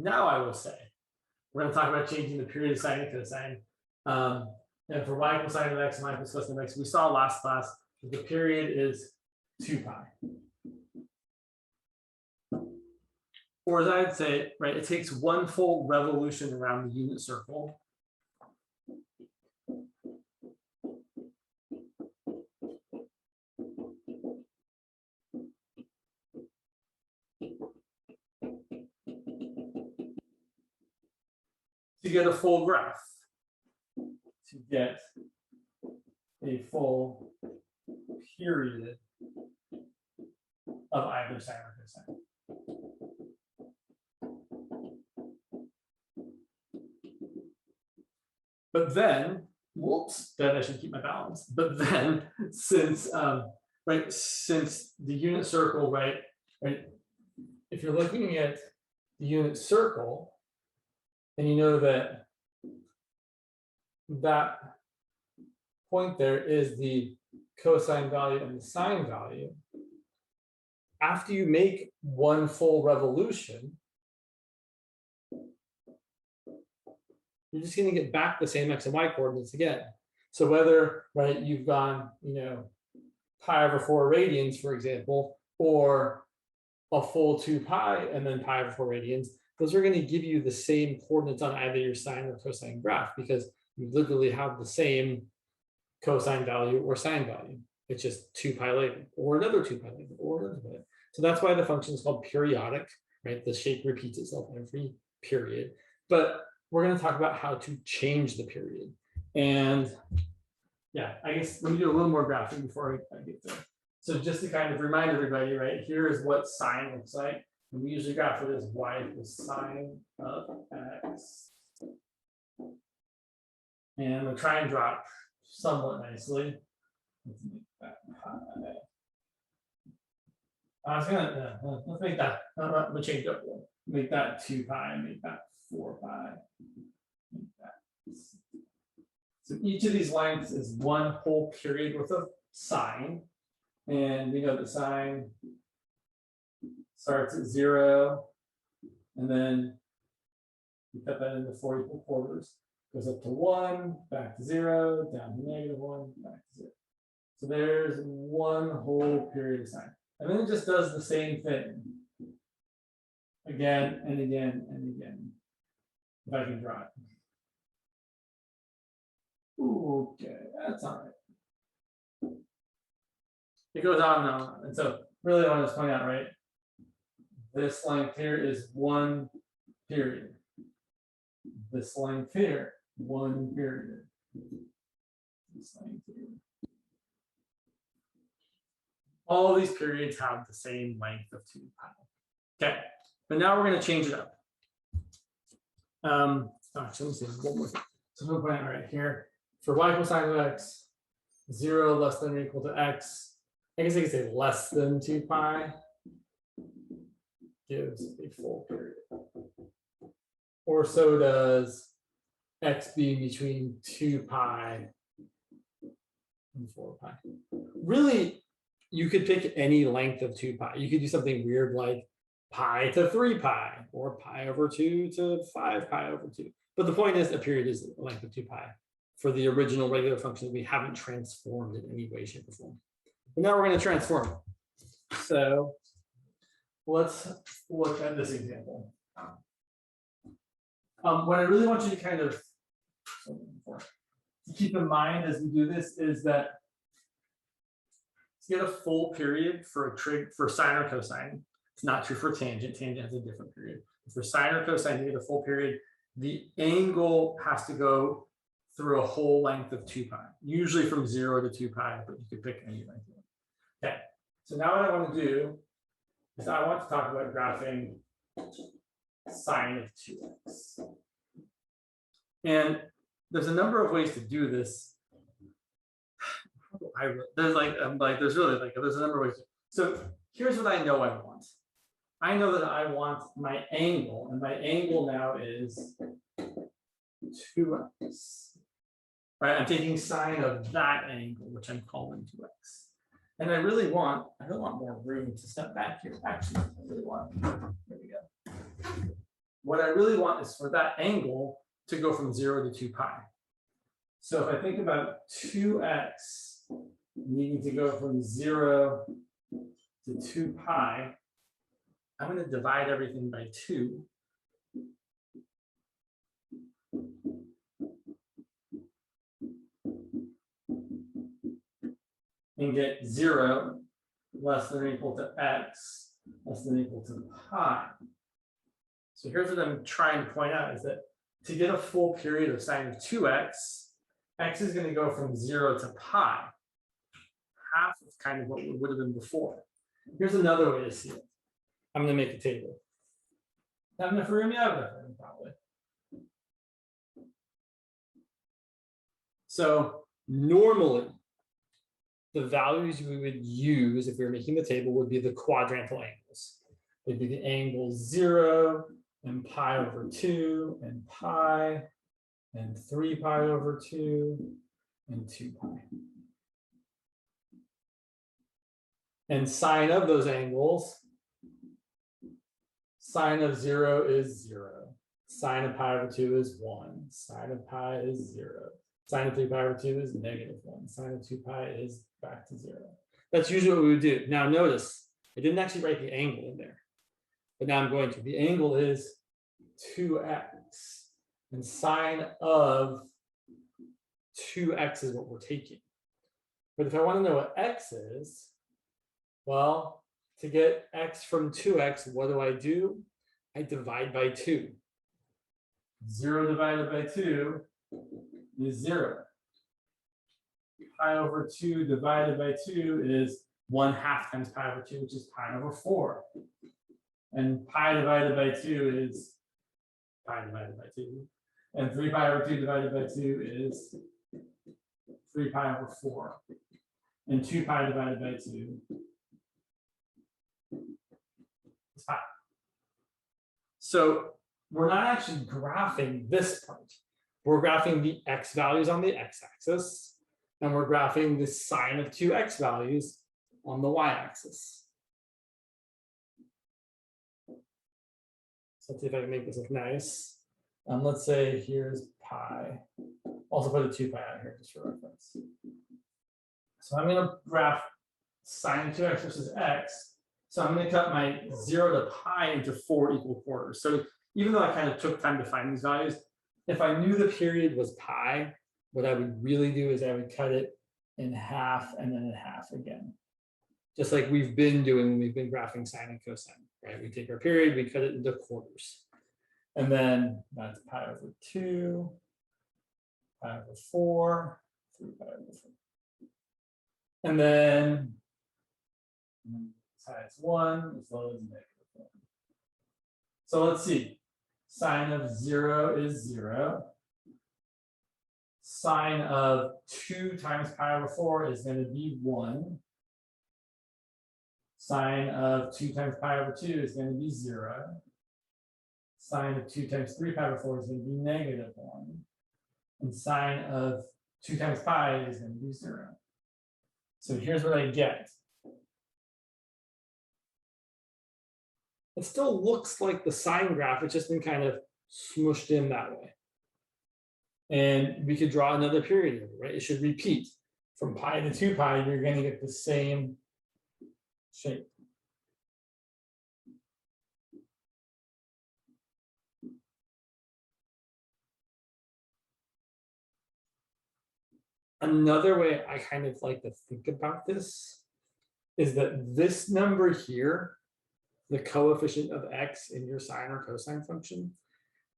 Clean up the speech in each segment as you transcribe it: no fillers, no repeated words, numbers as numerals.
Now I will say, we're going to talk about changing the period of sine and cosine. And for y equals sine of x and y equals cosine of x, we saw last class that the period is 2 pi. Or as I'd say, right, it takes one full revolution around the unit circle. To get a full graph, to get a full period of either sine or cosine. But then, whoops, then I should keep my balance. But then, since since the unit circle, right, if you're looking at the unit circle, and you know that that point there is the cosine value and the sine value, after you make one full revolution, you're just going to get back the same x and y coordinates again. So whether, right, you've gone, pi over 4 radians, for example, or a full 2 pi and then pi over 4 radians, those are going to give you the same coordinates on either your sine or cosine graph, because you literally have the same cosine value or sine value. It's just 2 pi later, or another 2 pi later, or another bit. So that's why the function is called periodic, right? The shape repeats itself every period. But we're going to talk about how to change the period. And yeah, I guess let me do a little more graphing before I get there. So just to kind of remind everybody, right, here is what sine looks like. And we usually graph it as y equals sine of x. And we'll try and drop somewhat nicely. Let's make that pi. Let's make that, we'll change it up. Make that 2 pi, make that 4 pi. Make that. So each of these lengths is one whole period worth of sine. And we know that sine starts at 0, and then you cut that into 4 equal quarters. Goes up to 1, back to 0, down to -1, back to 0. So there's one whole period of sine. And then it just does the same thing again and again and again. If I can draw it. Ooh, okay, that's all right. It goes on and on. And so really I want to point out, right? This length here is one period. This length here, one period. This length here. All these periods have the same length of 2 pi. Okay, but now we're going to change it up. Actually, let me see one more thing. So I'm going to point out right here for y equals sine of x, 0 less than or equal to x. I guess I could say less than 2 pi gives a full period. Or so does x being between 2 pi and 4 pi. Really, you could pick any length of 2 pi. You could do something weird like pi to 3 pi, or pi over 2 to 5 pi over 2. But the point is, a period is the length of 2 pi for the original regular function that we haven't transformed in any way, shape, or form. But now we're going to transform it. So let's look at this example. What I really want you to kind of keep in mind as we do this is that to get a full period for a trig for sine or cosine, it's not true for tangent. Tangent has a different period. For sine or cosine, to get a full period, the angle has to go through a whole length of 2 pi, usually from 0 to 2 pi, but you could pick any length. Okay, so now what I want to do is I want to talk about graphing sine of 2x. And there's a number of ways to do this. There's a number of ways. So here's what I know I want. I know that I want my angle, and my angle now is 2x. Right, I'm taking sine of that angle, which I'm calling 2x. And I really want more room to step back here. Actually, I really want, there we go. what I really want is for that angle to go from 0 to 2 pi. So if I think about 2x needing to go from 0 to 2 pi, I'm going to divide everything by 2. And get 0 less than or equal to x less than or equal to pi. So here's what I'm trying to point out is that to get a full period of sine of 2x, x is going to go from 0 to pi. Half of kind of what it would have been before. Here's another way to see it. I'm going to make a table. Have enough room? Yeah, have enough room, probably. So normally, the values we would use if we were making the table would be the quadrantal angles. They'd be the angle 0 and pi over 2 and pi and 3 pi over 2 and 2 pi. And sine of those angles, sine of 0 is 0. Sine of pi over 2 is 1. Sine of pi is 0. Sine of 3 pi over 2 is -1. Sine of 2 pi is back to 0. That's usually what we would do. Now notice, I didn't actually write the angle in there, but now I'm going to. The angle is 2x, and sine of 2x is what we're taking. But if I want to know what x is, well, to get x from 2x, what do? I divide by 2. 0 divided by 2 is 0. Pi over 2 divided by 2 is 1/2 times pi over 2, which is pi over 4. And pi divided by 2 is pi divided by 2. And 3 pi over 2 divided by 2 is 3 pi over 4. And 2 pi divided by 2 is pi. So we're not actually graphing this part. We're graphing the x values on the x-axis, and we're graphing the sine of 2x values on the y-axis. So let's see if I can make this look nice. Let's say here's pi. Also put a 2 pi out here just for reference. So I'm going to graph sine of 2x versus x. So I'm going to cut my 0 to pi into 4 equal quarters. So even though I kind of took time to find these values, if I knew the period was pi, what I would really do is I would cut it in half and then in half again. Just like we've been doing when we've been graphing sine and cosine, right? We take our period, we cut it into quarters. And then that's pi over 2, pi over 4, 3 pi over 4. And then size 1 as well as -1. So let's see. Sine of 0 is 0. Sine of 2 times pi over 4 is going to be 1. Sine of 2 times pi over 2 is going to be 0. Sine of 2 times 3 pi over 4 is going to be -1. And sine of 2 times pi is going to be 0. So here's what I get. It still looks like the sine graph, it's just been kind of smushed in that way. And we could draw another period here, right? It should repeat. From pi to 2 pi, you're going to get the same shape. Another way I kind of like to think about this is that this number here, the coefficient of x in your sine or cosine function,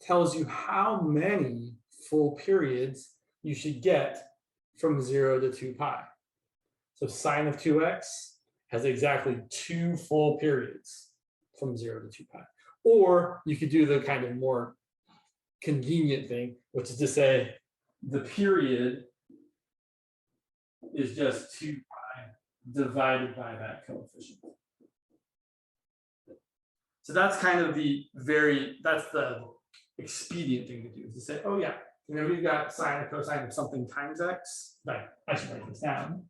tells you how many full periods you should get from 0 to 2 pi. So sine of 2x has exactly 2 full periods from 0 to 2 pi. Or you could do the kind of more convenient thing, which is to say the period is just 2 pi divided by that coefficient. So that's kind of that's the expedient thing to do, is to say, oh yeah, we've got sine or cosine of something times x. Right, I should write this down.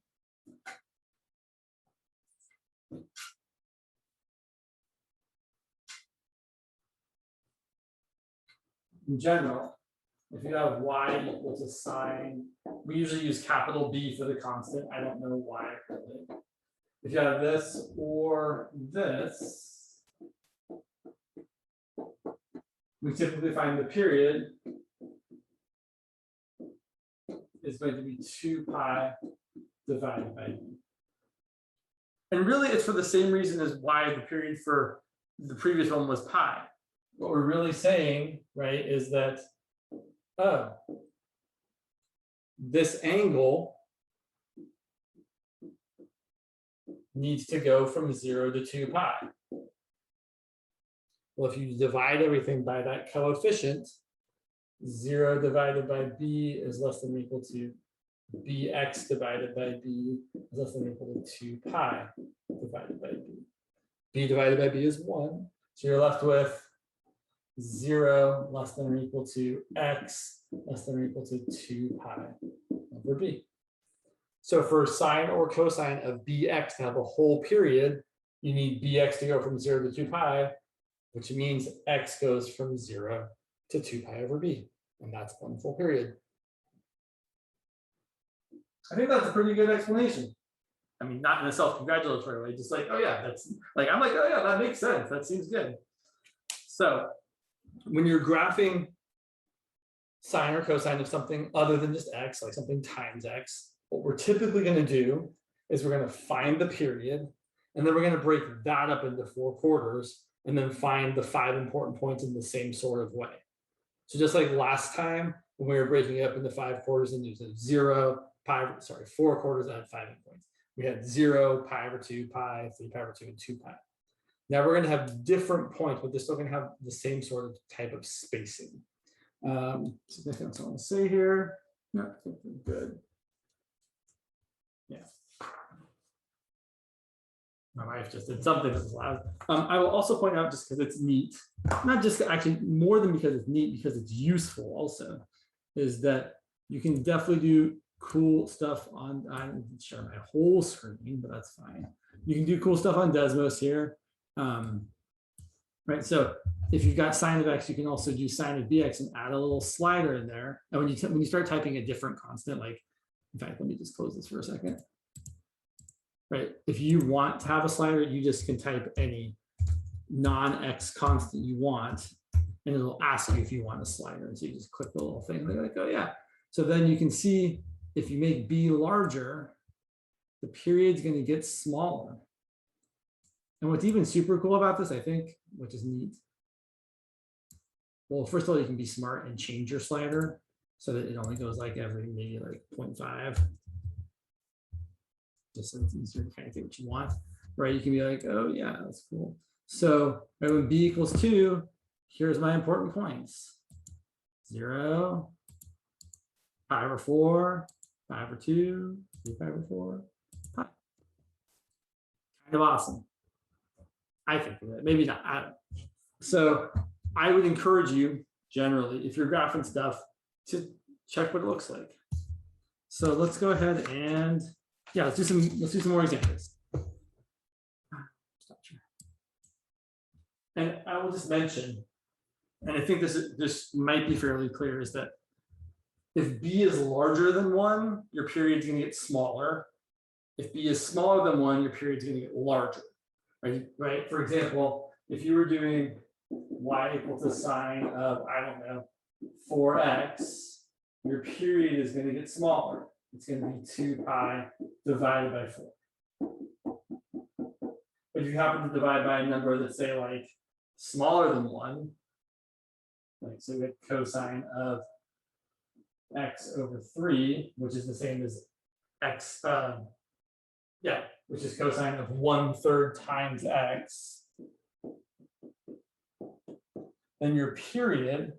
in general, if you have y equals a sine, we usually use capital B for the constant. I don't know why. If you have this or this, we typically find the period is going to be 2 pi divided by b. And really, it's for the same reason as why the period for the previous one was pi. What we're really saying, right, is that, oh, this angle needs to go from 0 to 2 pi. Well, if you divide everything by that coefficient, 0 divided by b is less than or equal to bx divided by b is less than or equal to 2 pi divided by b. B divided by b is 1. So you're left with 0 less than or equal to x less than or equal to 2 pi over b. So for sine or cosine of bx to have a whole period, you need bx to go from 0 to 2 pi, which means x goes from 0 to 2 pi over b. And that's one full period. I think that's a pretty good explanation. I mean, not in a self-congratulatory way, just like, oh yeah, that's like, I'm like, oh yeah, that makes sense. That seems good. So when you're graphing sine or cosine of something other than just x, like something times x, what we're typically going to do is we're going to find the period, and then we're going to break that up into 4 quarters, and then find the 5 important points in the same sort of way. So just like last time, when we were breaking it up into 5 quarters and using 0, pi, sorry, 4 quarters that had 5 endpoints. We had 0, pi over 2, pi, 3 pi over 2, and 2 pi. Now we're going to have different points, but they're still going to have the same sort of type of spacing. So anything else I want to say here? No, I think we're good. Yeah. My wife just did something that was loud. I will also point out, just because it's neat, not just actually more than because it's neat, because it's useful also, is that you can definitely do cool stuff on, I didn't share my whole screen, but that's fine. You can do cool stuff on Desmos here. Right, so if you've got sine of x, you can also do sine of bx and add a little slider in there. And when you start typing a different constant, like, in fact, let me just close this for a second. Right, if you want to have a slider, you just can type any non-x constant you want, and it'll ask you if you want a slider. And so you just click the little thing, and they're like, oh yeah. So then you can see if you make b larger, the period's going to get smaller. And what's even super cool about this, I think, which is neat. Well, first of all, you can be smart and change your slider so that it only goes like every maybe like 0.5. Just so it's easier to kind of get what you want, right? You can be like, oh yeah, that's cool. So right, when b equals 2, here's my important points. 0, pi over 4, pi over 2, 3 pi over 4, pi. Kind of awesome. I think maybe not. So I would encourage you generally, if you're graphing stuff, to check what it looks like. So let's go ahead and yeah, let's do some more examples. And I will just mention, and I think this might be fairly clear, is that if b is larger than 1, your period's going to get smaller. If b is smaller than 1, your period's going to get larger. Right? For example, if you were doing y equals a sine of, I don't know, 4x, your period is going to get smaller. It's going to be 2 pi divided by 4. But if you happen to divide by a number that's, say, like smaller than 1, like so we have cosine of x over 3, which is the same as x, which is cosine of 1/3 times x, then your period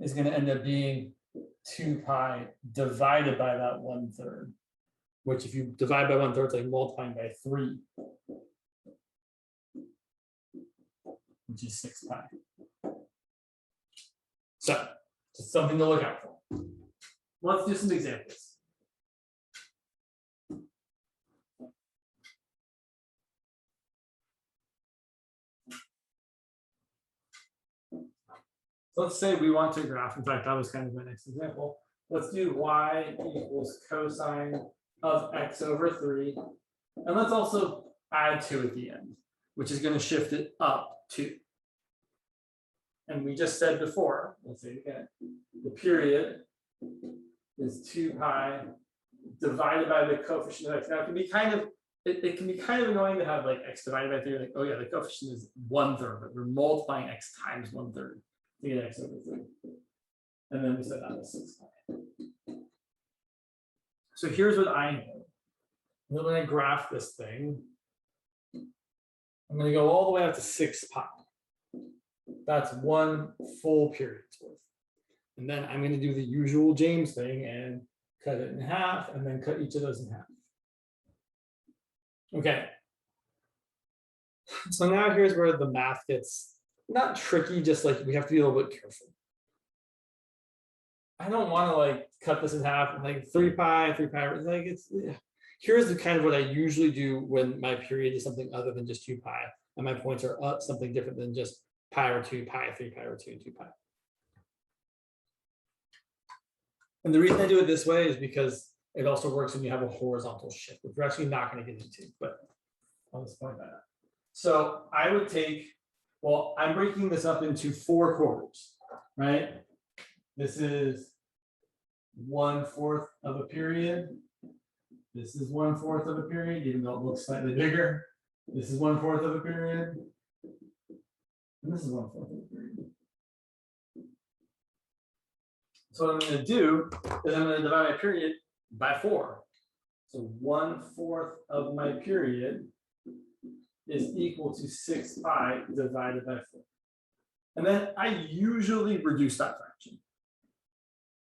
is going to end up being 2 pi divided by that 1/3, which if you divide by 1/3, it's like multiplying by 3, which is 6 pi. So just something to look out for. Let's do some examples. So let's say we want to graph, in fact, that was kind of my next example. Let's do y equals cosine of x over 3. And let's also add 2 at the end, which is going to shift it up 2. And we just said before, let's say it again, the period is 2 pi divided by the coefficient of x. Now it can be kind of, it can be kind of annoying to have like x divided by 3, like, oh yeah, the coefficient is 1/3, but we're multiplying x times 1/3 to get x over 3. And then we said that was 6 pi. So here's what I know. And then when I graph this thing, I'm going to go all the way up to 6 pi. That's 1 full period's worth. And then I'm going to do the usual James thing and cut it in half and then cut each of those in half. Okay. So now here's where the math gets not tricky, just like we have to be a little bit careful. I don't want to like cut this in half and like 3 pi, 3 pi, like it's, here's the kind of what I usually do when my period is something other than just 2 pi and my points are up something different than just pi over 2 pi, 3 pi over 2 and 2 pi. And the reason I do it this way is because it also works when you have a horizontal shift, which we're actually not going to get into, but I'll just point that out. So I would take, well, I'm breaking this up into 4 quarters, right? This is 1/4 of a period. This is 1/4 of a period, even though it looks slightly bigger. This is 1/4 of a period. And this is 1/4 of a period. So what I'm going to do is I'm going to divide my period by 4. So 1/4 of my period is equal to 6 pi divided by 4. And then I usually reduce that fraction.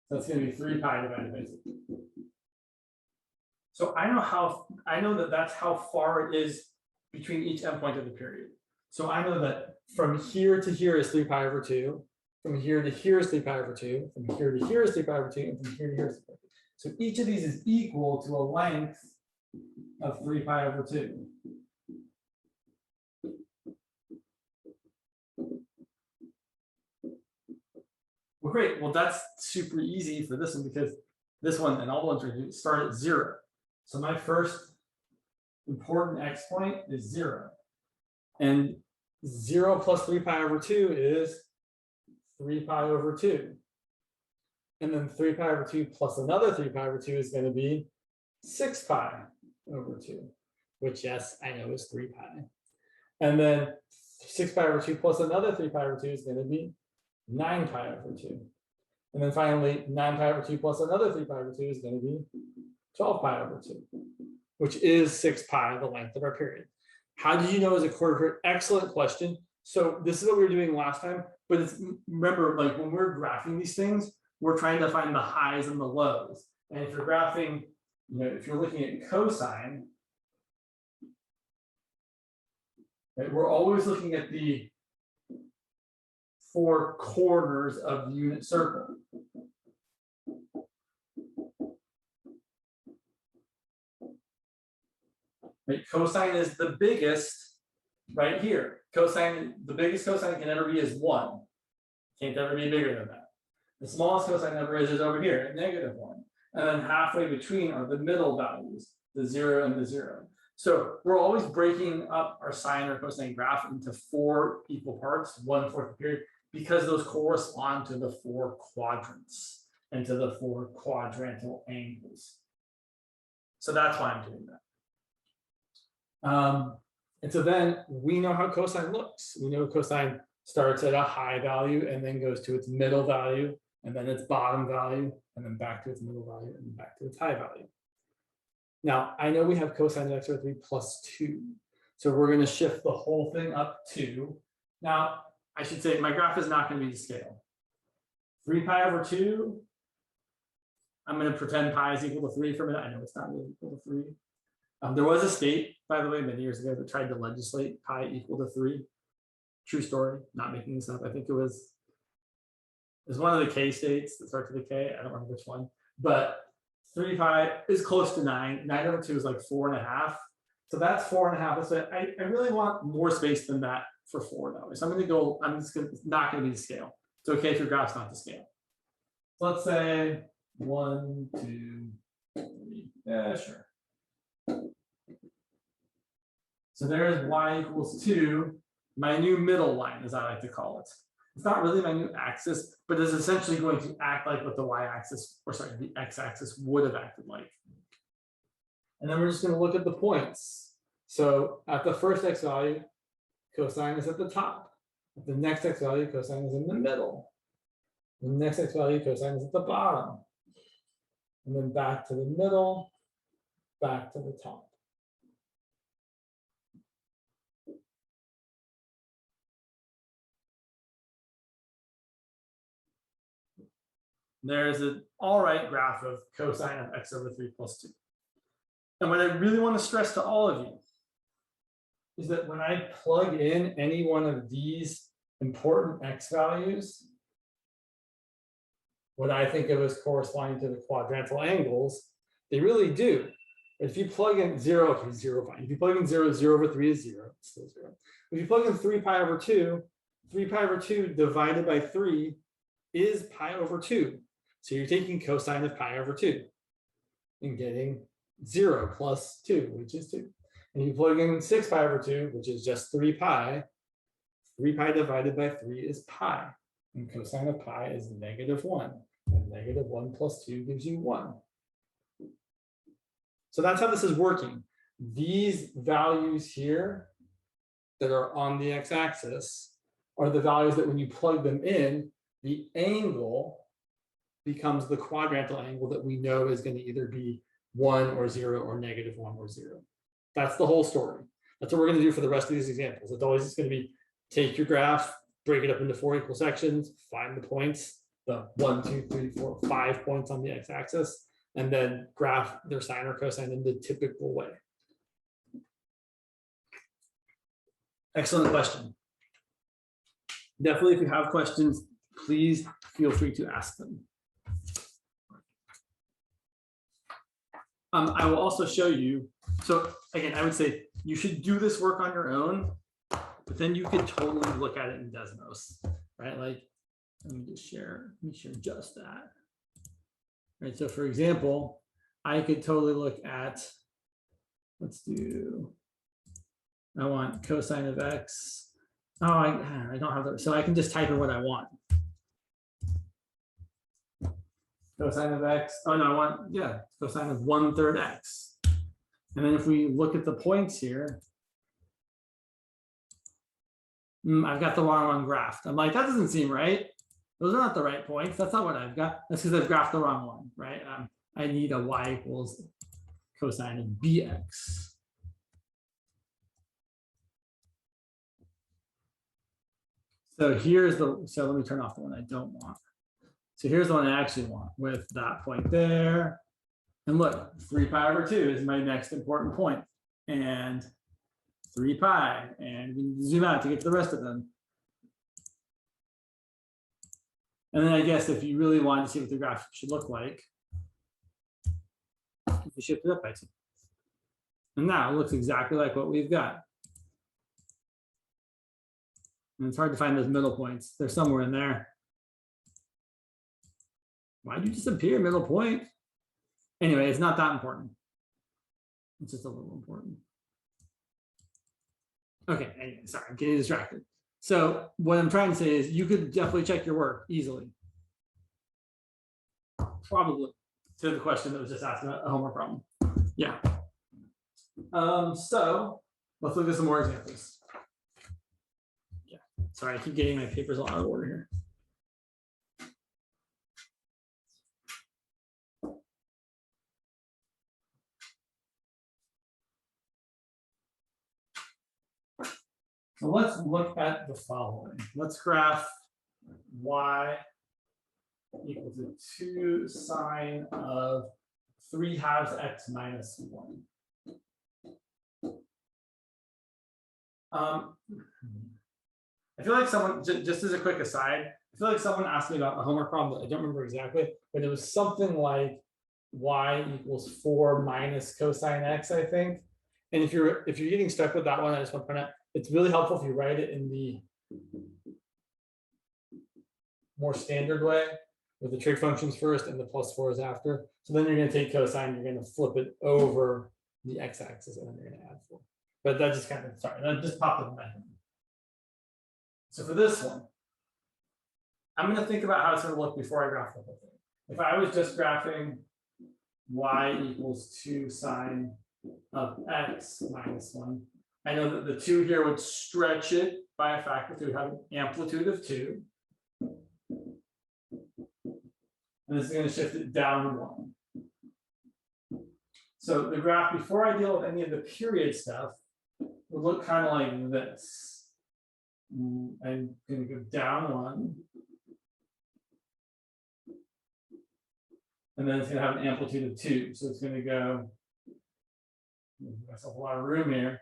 So it's going to be 3 pi divided by 6. So I know that that's how far it is between each endpoint of the period. So I know that from here to here is 3 pi over 2. From here to here is 3 pi over 2. From here to here is 3 pi over 2. And from here to here is 3 pi over 2. So each of these is equal to a length of 3 pi over 2. Well, great. Well, that's super easy for this one because this one and all the ones we're going to start at 0. So my first important x point is 0. And 0 plus 3 pi over 2 is 3 pi over 2. And then 3 pi over 2 plus another 3 pi over 2 is going to be 6 pi over 2, which, yes, I know is 3 pi. And then 6 pi over 2 plus another 3 pi over 2 is going to be 9 pi over 2. And then finally, 9 pi over 2 plus another 3 pi over 2 is going to be 12 pi over 2, which is 6 pi, the length of our period. How did you know is a quarter? Excellent question. So this is what we were doing last time, but it's, remember, like when we're graphing these things, we're trying to find the highs and the lows. And if you're graphing, you know, if you're looking at cosine, right, we're always looking at the 4 corners of the unit circle. Right, cosine is the biggest right here. Cosine, the biggest cosine can ever be is 1. Can't ever be bigger than that. The smallest cosine number is over here at -1. And then halfway between are the middle values, the 0 and the 0. So we're always breaking up our sine or cosine graph into 4 equal parts, 1/4 period, because those correspond to the 4 quadrants and to the 4 quadrantal angles. So that's why I'm doing that. And so then we know how cosine looks. We know cosine starts at a high value and then goes to its middle value and then its bottom value and then back to its middle value and back to its high value. Now I know we have cosine of x over 3 plus 2. So we're going to shift the whole thing up 2. Now I should say my graph is not going to be to scale. 3 pi over 2. I'm going to pretend pi is equal to 3 for a minute. I know it's not really equal to 3. There was a state, by the way, many years ago that tried to legislate pi equal to 3. True story, not making this up. I think it was one of the K states that starts with a K. I don't remember which one, but 3 pi is close to 9. 9 over 2 is like 4.5. So that's 4.5. So I really want more space than that for 4 though. So I'm going to go, it's not going to be the scale. It's okay if your graph's not to scale. So let's say 1, 2, 3. Yeah, sure. So there's y equals 2, my new middle line, as I like to call it. It's not really my new axis, but it's essentially going to act like what the y-axis, or sorry, the x-axis would have acted like. And then we're just going to look at the points. So at the first x value, cosine is at the top. At the next x value, cosine is in the middle. The next x value, cosine is at the bottom. And then back to the middle, back to the top. There's an all right graph of cosine of x over 3 plus 2. And what I really want to stress to all of you is that when I plug in any one of these important x values, what I think of as corresponding to the quadrantal angles, they really do. If you plug in 0, okay, 0 pi. If you plug in 0, 0 over 3 is 0, it's still 0. If you plug in 3 pi over 2, 3 pi over 2 divided by 3 is pi over 2. So you're taking cosine of pi over 2 and getting 0 plus 2, which is 2. And you plug in 6 pi over 2, which is just 3 pi. 3 pi divided by 3 is pi. And cosine of pi is -1. And -1 plus 2 gives you 1. So that's how this is working. These values here that are on the x-axis are the values that when you plug them in, the angle becomes the quadrantal angle that we know is going to either be 1 or 0 or -1 or 0. That's the whole story. That's what we're going to do for the rest of these examples. It's always going to be take your graph, break it up into 4 equal sections, find the points, the 1, 2, 3, 4, 5 points on the x-axis, and then graph their sine or cosine in the typical way. Excellent question. Definitely, if you have questions, please feel free to ask them. I will also show you. So again, I would say you should do this work on your own, but then you could totally look at it in Desmos, right? Like, let me share just that. Right. So for example, I could totally look at, let's do, I want cosine of x. Oh, I don't have that. So I can just type in what I want. Cosine of x. Oh, no, I want, yeah, cosine of 1/3 x. And then if we look at the points here, I've got the wrong one graphed. I'm like, that doesn't seem right. Those are not the right points. That's not what I've got. That's because I've graphed the wrong one, right? I need a y equals cosine of bx. So let me turn off the one I don't want. So here's the one I actually want with that point there. And look, 3 pi over 2 is my next important point. And 3 pi, and we can zoom out to get to the rest of them. And then I guess if you really want to see what the graph should look like, you shift it up by 2. And now it looks exactly like what we've got. And it's hard to find those middle points. They're somewhere in there. Why'd you disappear, middle point? Anyway, it's not that important. It's just a little important. Okay, anyway, sorry, I'm getting distracted. So what I'm trying to say is you could definitely check your work easily. Probably to the question that was just asked about a homework problem. Yeah. So let's look at some more examples. Yeah, sorry, I keep getting my papers all out of order here. So let's look at the following. Let's graph y equal to 2 sine of 3/2 x minus 1. I feel like someone, just as a quick aside, I feel like someone asked me about a homework problem that I don't remember exactly, but it was something like y equals 4 minus cosine x, I think. And if you're getting stuck with that one, I just want to point out, it's really helpful if you write it in more standard way, with the trig functions first and the +4s after. So then you're going to take cosine, you're going to flip it over the x-axis, and then you're going to add 4. But that just kind of, sorry, that just popped up in my head. So for this one, I'm going to think about how it's going to look before I graph the whole thing. If I was just graphing y equals 2 sine of x minus 1, I know that the 2 here would stretch it by a factor. So we have an amplitude of 2. And this is going to shift it down 1. So the graph, before I deal with any of the period stuff, would look kind of like this. I'm going to go down 1. And then it's going to have an amplitude of 2. So it's going to go, give myself a lot of room here.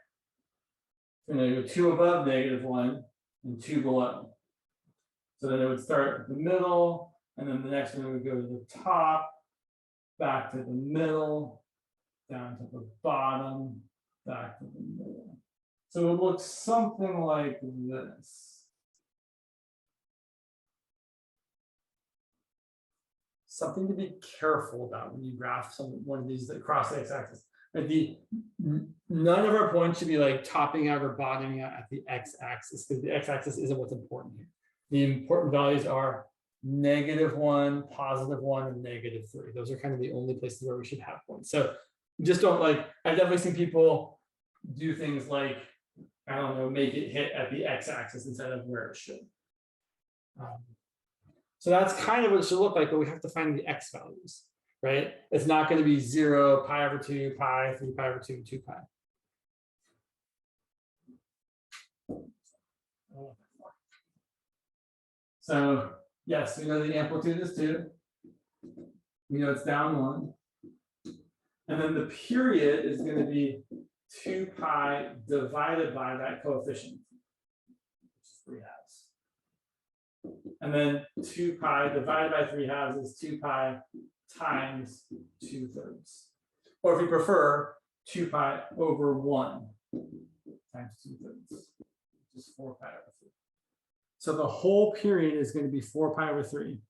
It's going to go 2 above -1 and 2 below. So then it would start at the middle, and then the next one would go to the top, back to the middle, down to the bottom, back to the middle. So it looks something like this. Something to be careful about when you graph one of these across the x-axis. None of our points should be like topping out or bottoming out at the x-axis, because the x-axis isn't what's important here. The important values are -1, +1, and -3. Those are kind of the only places where we should have points. So just don't like, I've definitely seen people do things like, I don't know, make it hit at the x-axis instead of where it should. So that's kind of what it should look like, but we have to find the x values, right? It's not going to be 0, pi/2, pi, 3 pi/2, 2 pi. So yes, we know the amplitude is 2. We know it's down 1. And then the period is going to be 2 pi divided by that coefficient, which is 3/2. And then 2 pi divided by 3/2 is 2 pi times 2/3. Or if you prefer, 2 pi over 1 times 2/3, which is 4 pi over 3. So the whole period is going to be 4 pi over 3.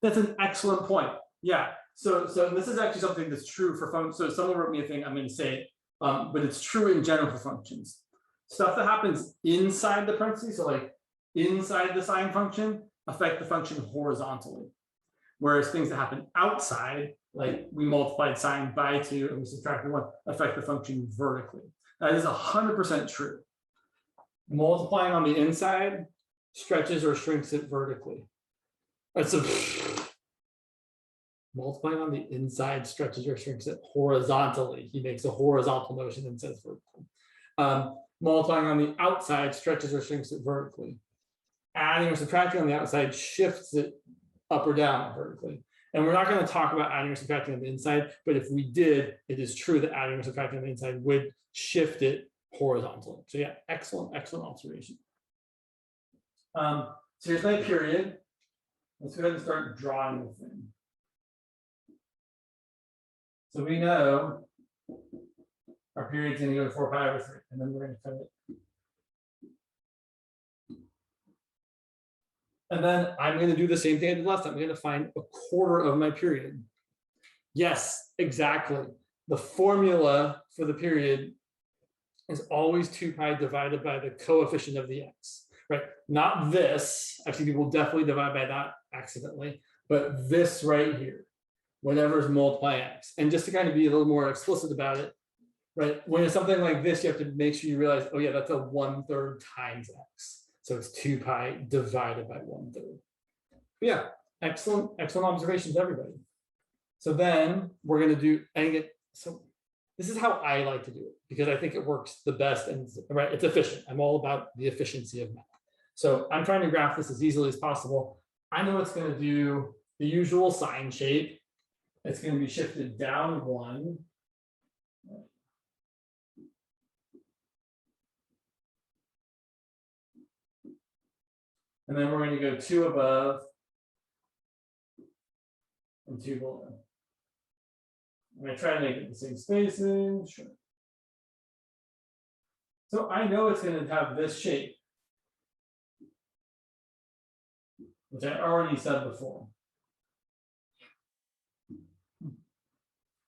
That's an excellent point. Yeah. So this is actually something that's true for functions. So someone wrote me a thing, I'm going to say it, but it's true in general for functions. Stuff that happens inside the parentheses, so like inside the sine function, affect the function horizontally. Whereas things that happen outside, like we multiplied sine by 2 and we subtracted 1, affect the function vertically. That is 100% true. Multiplying on the inside stretches or shrinks it vertically. So multiplying on the inside stretches or shrinks it horizontally. He makes a horizontal motion and says vertical. Multiplying on the outside stretches or shrinks it vertically. Adding or subtracting on the outside shifts it up or down vertically. And we're not going to talk about adding or subtracting on the inside, but if we did, it is true that adding or subtracting on the inside would shift it horizontally. So yeah, excellent observation. So here's my period. Let's go ahead and start drawing the thing. So we know our period is going to go to 4 pi over 3, and then we're going to cut it. And then I'm going to do the same thing I did last time. I'm going to find 1/4 of my period. Yes, exactly. The formula for the period is always 2 pi divided by the coefficient of the x, right? Not this. Actually, people definitely divide by that accidentally, but this right here, whatever is multiply x. And just to kind of be a little more explicit about it, right? When it's something like this, you have to make sure you realize, oh yeah, that's a 1/3 times x. So it's 2 pi divided by 1/3. But yeah, excellent observations, everybody. So then we're going to do, so this is how I like to do it, because I think it works the best and right, it's efficient. I'm all about the efficiency of math. So I'm trying to graph this as easily as possible. I know it's going to do the usual sine shape. It's going to be shifted down 1. And then we're going to go 2 above and 2 below. I'm going to try to make it the same spacing. Sure. So I know it's going to have this shape. which I already said before.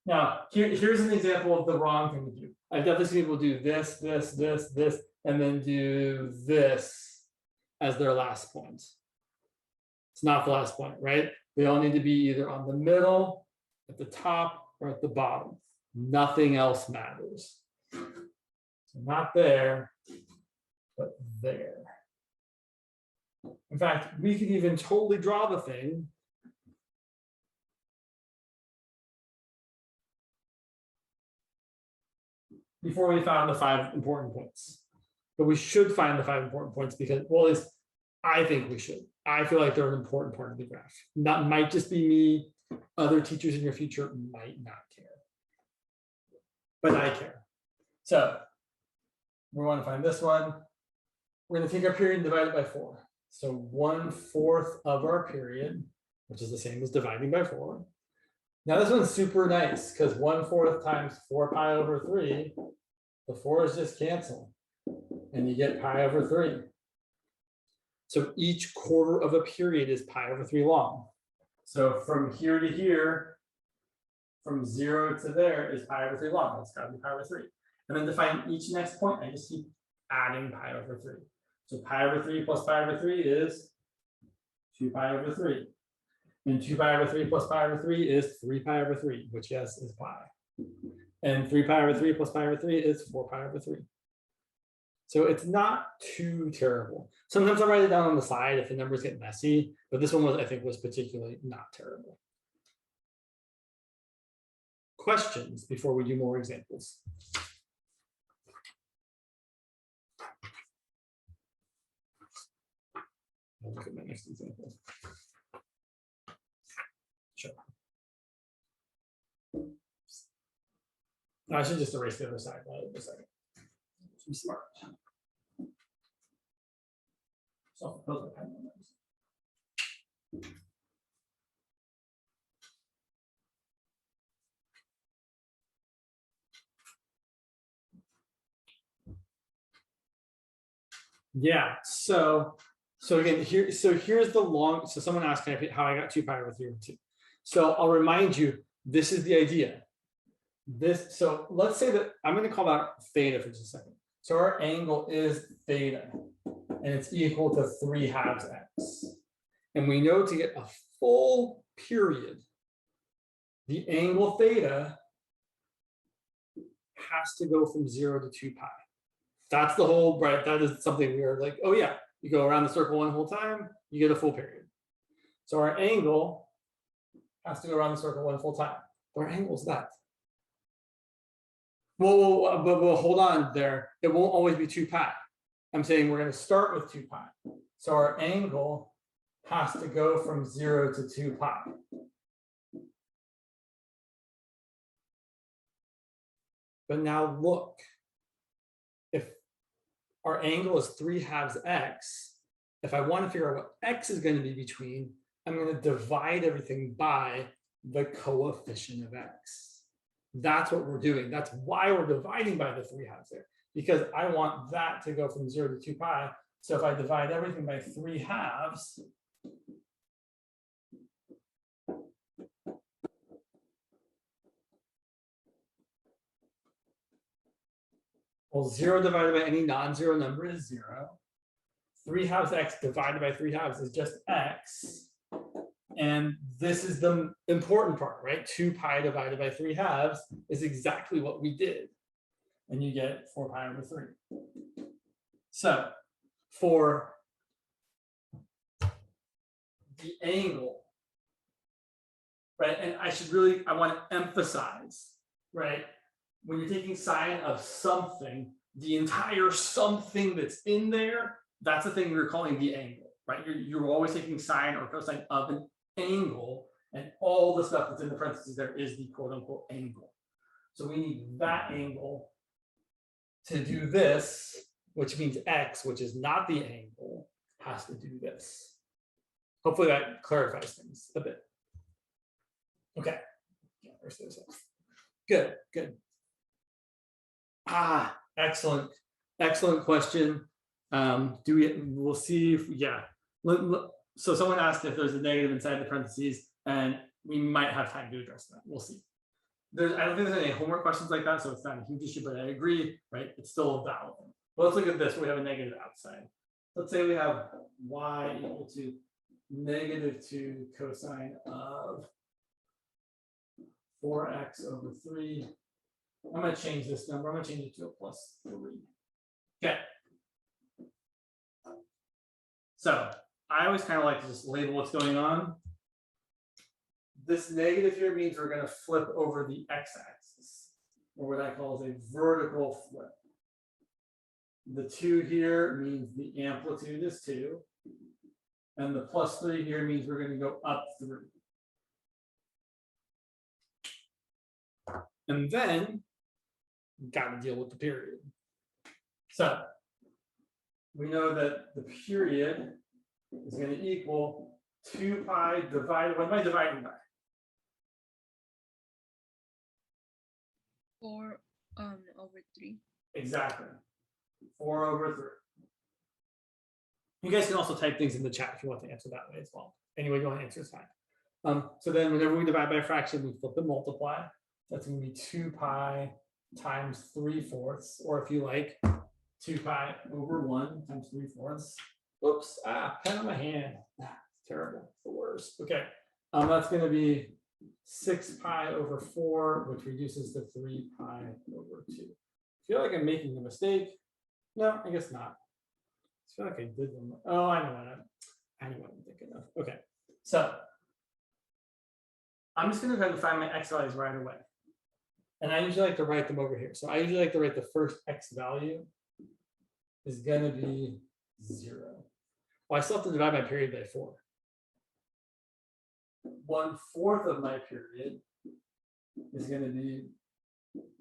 Now, here's an example of the wrong thing to do. I've definitely seen people do this, this, this, this, and then do this as their last point. It's not the last point, right? They all need to be either on the middle, at the top, or at the bottom. Nothing else matters. So not there, but there. In fact, we could even totally draw the thing before we found the 5 important points. But we should find the 5 important points because, well, at least I think we should. I feel like they're an important part of the graph. That might just be me. Other teachers in your future might not care. But I care. So we want to find this one. We're going to take our period and divide it by 4. So 1/4 of our period, which is the same as dividing by 4. Now this one's super nice because 1/4 times 4 pi over 3, the 4's just cancel. And you get pi over 3. So each quarter of a period is pi over 3 long. So from here to here, from 0 to there is pi over 3 long. That's got to be pi over 3. And then to find each next point, I just keep adding pi over 3. So pi over 3 plus pi over 3 is 2 pi over 3. And 2 pi over 3 plus pi over 3 is 3 pi over 3, which, yes, is pi. And 3 pi over 3 plus pi over 3 is 4 pi over 3. So it's not too terrible. Sometimes I'll write it down on the side if the numbers get messy, but this one was, I think, was particularly not terrible. Questions before we do more examples? I'll look at my next example. Sure. I should just erase the other side. Wait a second. I'm smart. So those are kind of numbers. Yeah. So again, here's the long. So someone asked how I got 2 pi over 3 over 2. So I'll remind you, this is the idea. So let's say that I'm going to call that theta for just a second. So our angle is theta, and it's equal to 3/2 x. And we know to get a full period, the angle theta has to go from 0 to 2 pi. That's the whole, right? That is something we are like, oh yeah, you go around the circle one whole time, you get a full period. So our angle has to go around the circle one full time. But our angle is that. Well, but hold on there. It won't always be 2 pi. I'm saying we're going to start with 2 pi. So our angle has to go from 0 to 2 pi. But now look, if our angle is 3/2 x, if I want to figure out what x is going to be between, I'm going to divide everything by the coefficient of x. That's what we're doing. That's why we're dividing by the 3/2 there, because I want that to go from 0 to 2 pi. So if I divide everything by 3/2, well, 0 divided by any non-zero number is 0. 3/2 x divided by 3/2 is just x. And this is the important part, right? 2 pi divided by 3/2 is exactly what we did. And you get 4 pi over 3. So for the angle, right? And I want to emphasize, right? When you're taking sine of something, the entire something that's in there, that's the thing we're calling the angle, right? You're always taking sine or cosine of an angle, and all the stuff that's in the parentheses there is the quote unquote angle. So we need that angle to do this, which means x, which is not the angle, has to do this. Hopefully that clarifies things a bit. Okay. Good, good. Excellent question. We'll see if, yeah. So someone asked if there's a negative inside the parentheses, and we might have time to address that. We'll see. I don't think there's any homework questions like that, so it's not a huge issue, but I agree, right? It's still a valid. Well, let's look at this. We have a negative outside. Let's say we have y equal to -2 cosine of 4x over 3. I'm going to change this number. I'm going to change it to a +3. Okay. So I always kind of like to just label what's going on. This negative here means we're going to flip over the x-axis, or what I call a vertical flip. The 2 here means the amplitude is 2. And the +3 here means we're going to go up 3. And then, got to deal with the period. So, we know that the period is going to equal 2 pi divided, what am I dividing by? 4 over 3. Exactly. 4 over 3. You guys can also type things in the chat if you want to answer that way as well. Anyway, you want to answer is fine. So then whenever we divide by a fraction, we flip and multiply. That's going to be 2 pi times 3/4, or if you like, 2 pi over 1 times 3/4. Oops, pen on my hand. It's terrible. It's the worst. Okay. That's going to be 6 pi over 4, which reduces to 3 pi over 2. I feel like I'm making a mistake. No, I guess not. I feel like I did them. Oh, I know what I'm thinking of. Okay. So I'm just going to try to find my x values right away. And I usually like to write them over here. So I usually like to write the first x value is going to be 0. Well, I still have to divide my period by 4. 1/4 of my period is going to be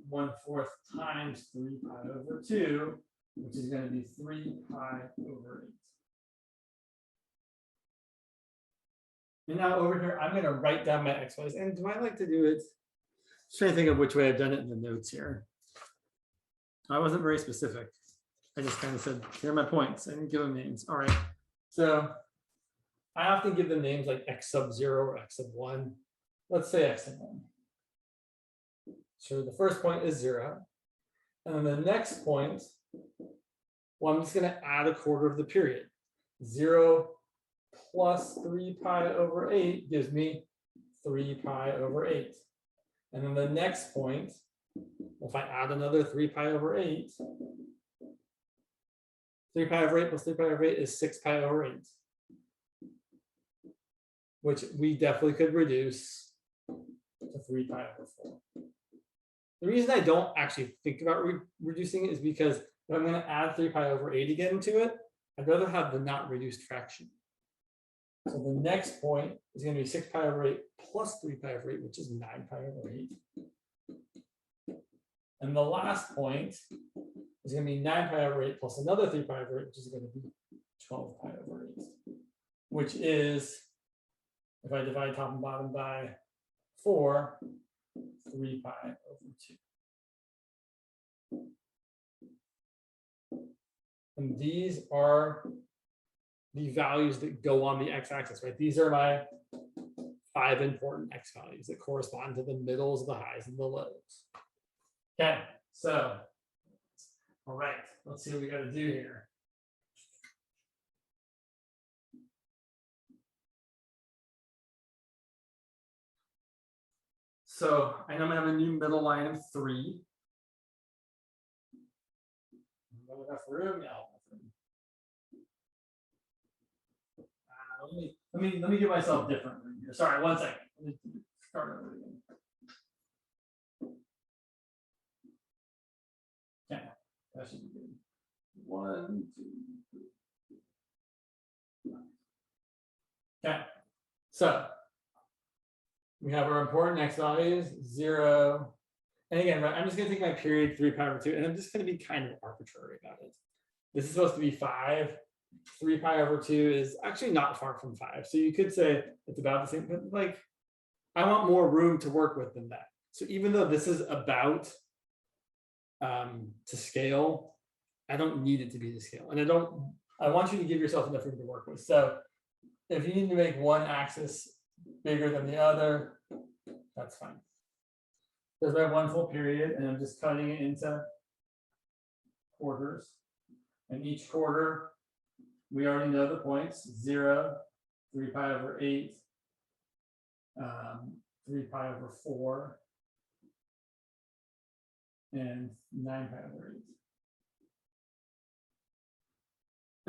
1/4 times 3 pi over 2, which is going to be 3 pi over 8. And now over here, I'm going to write down my x values. And do I like to do it? Just trying to think of which way I've done it in the notes here. I wasn't very specific. I just kind of said, here are my points. I didn't give them names. All right. So I often give them names like x sub 0 or x sub 1. Let's say x sub 1. So the first point is 0. And then the next point, well, I'm just going to add a quarter of the period. 0 plus 3 pi over 8 gives me 3 pi over 8. And then the next point, if I add another 3 pi over 8, 3 pi over 8 plus 3 pi over 8 is 6 pi over 8, which we definitely could reduce to 3 pi over 4. The reason I don't actually think about reducing it is because if I'm going to add 3 pi over 8 again to it, I'd rather have the not reduced fraction. So the next point is going to be 6 pi over 8 plus 3 pi over 8, which is 9 pi over 8. And the last point is going to be 9 pi over 8 plus another 3 pi over 8, which is going to be 12 pi over 8, which is, if I divide top and bottom by 4, 3 pi over 2. And these are the values that go on the x-axis, right? These are my 5 important x values that correspond to the middles, the highs, and the lows. Okay, so, all right, let's see what we got to do here. So I know I'm going to have a new middle line of 3. Enough room? No. Let me give myself different room here. Sorry, one second. Let me start over again. Okay, that should be good. 1, 2, 3. Okay, so we have our important x values 0. And again, right, I'm just going to take my period 3 pi over 2, and I'm just going to be kind of arbitrary about it. This is supposed to be 5. 3 pi over 2 is actually not far from 5. So you could say it's about the same, but like, I want more room to work with than that. So even though this is about to scale, I don't need it to be to scale. And I want you to give yourself enough room to work with. So if you need to make one axis bigger than the other, that's fine. There's my one full period, and I'm just cutting it into quarters. And each quarter, we already know the points: 0, 3 pi over 8, 3 pi over 4, and 9 pi over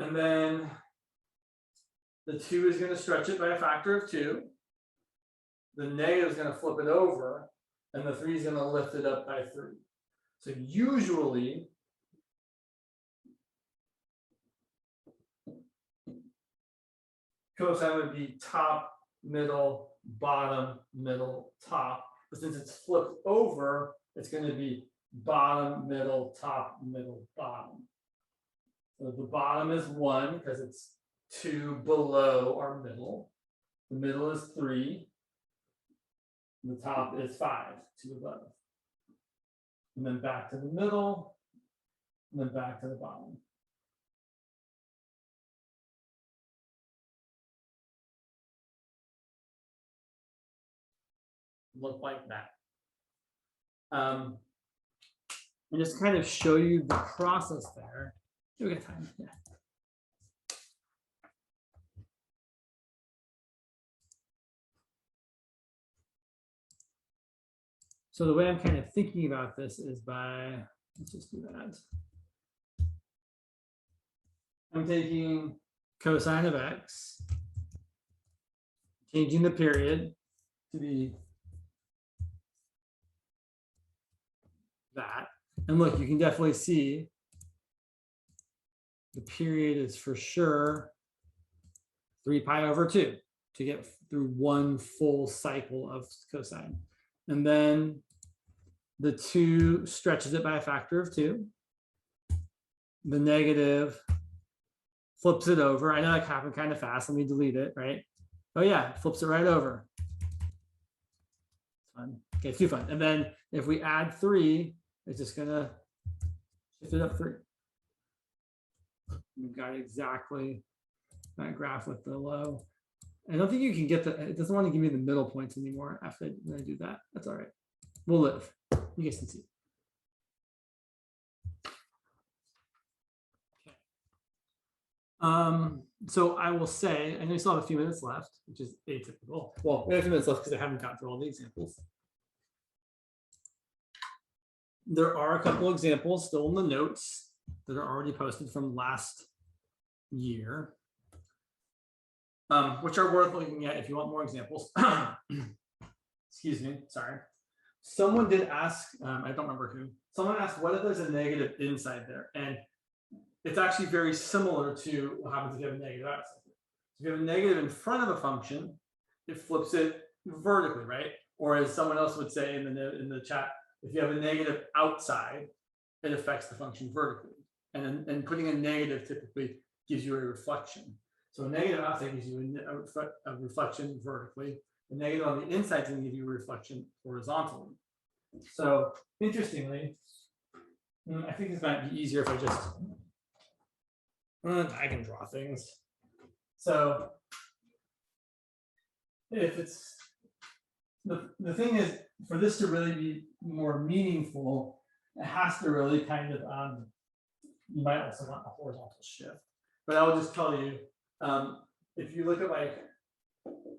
8. And then the 2 is going to stretch it by a factor of 2. The negative is going to flip it over, and the 3 is going to lift it up by 3. So usually, cosine would be top, middle, bottom, middle, top. But since it's flipped over, it's going to be bottom, middle, top, middle, bottom. So the bottom is 1 because it's 2 below our middle. The middle is 3. The top is 5, 2 above. And then back to the middle, and then back to the bottom. Look like that. And just kind of show you the process there. We got time. Yeah. So the way I'm kind of thinking about this is by, let's just do that. I'm taking cosine of x, changing the period to be that. And look, you can definitely see the period is for sure 3 pi over 2 to get through one full cycle of cosine. And then the 2 stretches it by a factor of 2. The negative flips it over. I know that happened kind of fast. Let me delete it, right? Oh yeah, flips it right over. Fun. Okay, it's too fun. And then if we add 3, it's just gonna shift it up 3. We've got exactly that graph with the low. I don't think you can get the, it doesn't want to give me the middle points anymore after when I do that. That's all right. We'll live. You guys can see. Okay. So I will say, I know we still have a few minutes left, which is atypical. Well, we have a few minutes left because I haven't got through all the examples. There are a couple examples still in the notes that are already posted from last year, which are worth looking at if you want more examples. Excuse me, sorry. Someone did ask, I don't remember who, someone asked, what if there's a negative inside there? And it's actually very similar to what happens if you have a negative outside. If you have a negative in front of a function, it flips it vertically, right? Or as someone else would say in the chat, if you have a negative outside, it affects the function vertically. And putting a negative typically gives you a reflection. So a negative outside gives you a reflection vertically. The negative on the inside is going to give you a reflection horizontally. So interestingly, I think this might be easier if I just, I can draw things. So if it's, the thing is, for this to really be more meaningful, it has to really kind of, you might also want a horizontal shift. But I will just tell you, if you look at like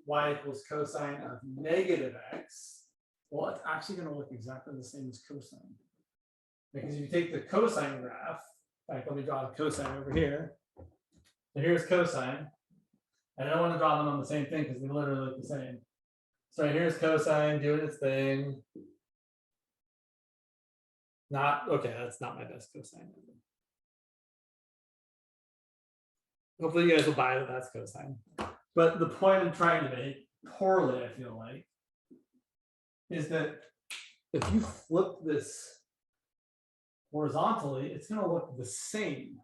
y equals cosine of negative x, well, it's actually going to look exactly the same as cosine. Because if you take the cosine graph, in fact, let me draw the cosine over here. So here's cosine. And I don't want to draw them on the same thing because they literally look the same. So here's cosine doing its thing. Not, okay, that's not my best cosine. Hopefully you guys will buy that that's cosine. But the point I'm trying to make, poorly I feel like, is that if you flip this horizontally, it's going to look the same.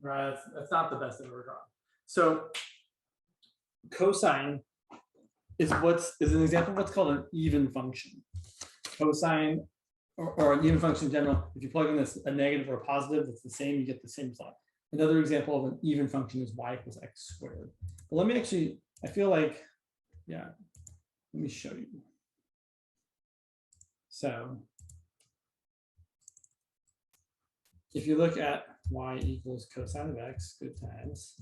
Right, that's not the best I've ever drawn. So cosine is an example of what's called an even function. Cosine or an even function in general, if you plug in this a negative or a positive, it's the same, you get the same result. Another example of an even function is y equals x squared. But let me actually, I feel like, yeah, let me show you. So if you look at y equals cosine of x, good times.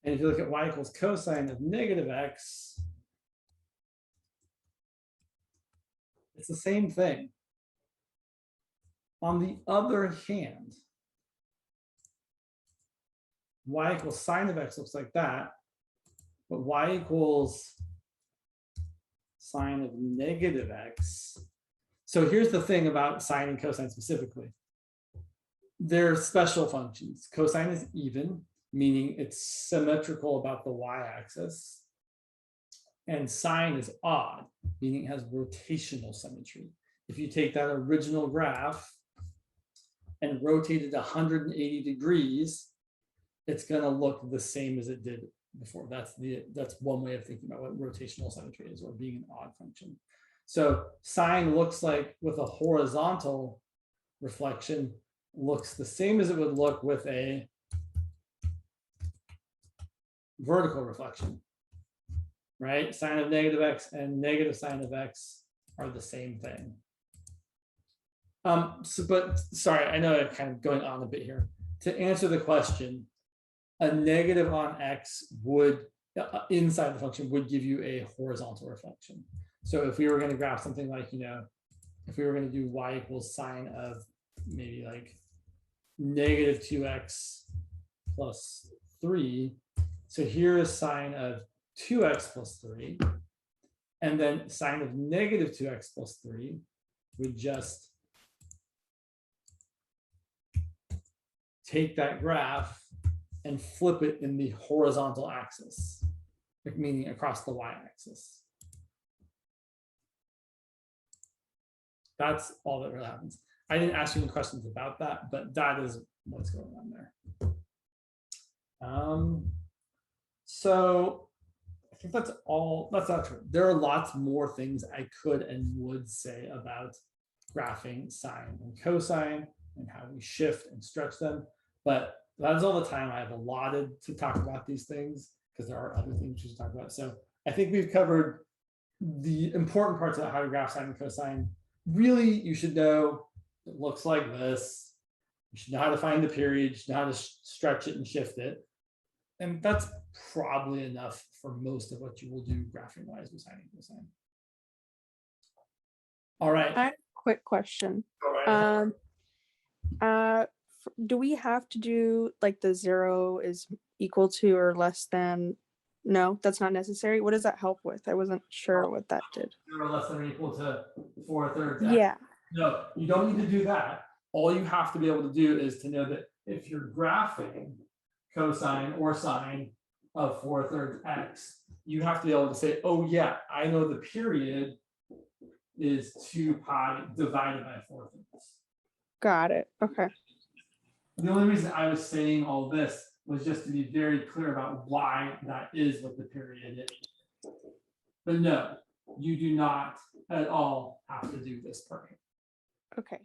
And if you look at y equals cosine of negative x, it's the same thing. On the other hand, y equals sine of x looks like that, but y equals sine of negative x. So here's the thing about sine and cosine specifically. They're special functions. Cosine is even, meaning it's symmetrical about the y-axis. And sine is odd, meaning it has rotational symmetry. If you take that original graph and rotate it 180 degrees, it's going to look the same as it did before. That's one way of thinking about what rotational symmetry is, or being an odd function. So sine looks like, with a horizontal reflection, looks the same as it would look with a vertical reflection, right? Sine of negative x and negative sine of x are the same thing. But sorry, I know I'm kind of going on a bit here. To answer the question, a negative on x would, inside the function, would give you a horizontal reflection. So if we were going to graph something like, if we were going to do y equals sine of maybe like negative 2x plus 3. So here is sine of 2x plus 3. And then sine of negative 2x plus 3 would just take that graph and flip it in the horizontal axis, meaning across the y-axis. That's all that really happens. I didn't ask you any questions about that, but that is what's going on there. So I think that's all. That's not true. There are lots more things I could and would say about graphing sine and cosine and how we shift and stretch them, but that is all the time I have allotted to talk about these things, because there are other things we should talk about. So I think we've covered the important parts about how to graph sine and cosine. Really, you should know it looks like this. You should know how to find the period, you should know how to stretch it and shift it. And that's probably enough for most of what you will do graphing wise with sine and cosine. All right. I have a quick question. All right. Do we have to do like the 0 is equal to or less than? No, that's not necessary. What does that help with? I wasn't sure what that did. 0 less than or equal to 4/3. Yeah. No, you don't need to do that. All you have to be able to do is to know that if you're graphing cosine or sine of 4/3 x, you have to be able to say, oh yeah, I know the period is 2 pi divided by 4/3. Got it. Okay. The only reason I was saying all this was just to be very clear about why that is what the period is. But no, you do not at all have to do this part. Okay.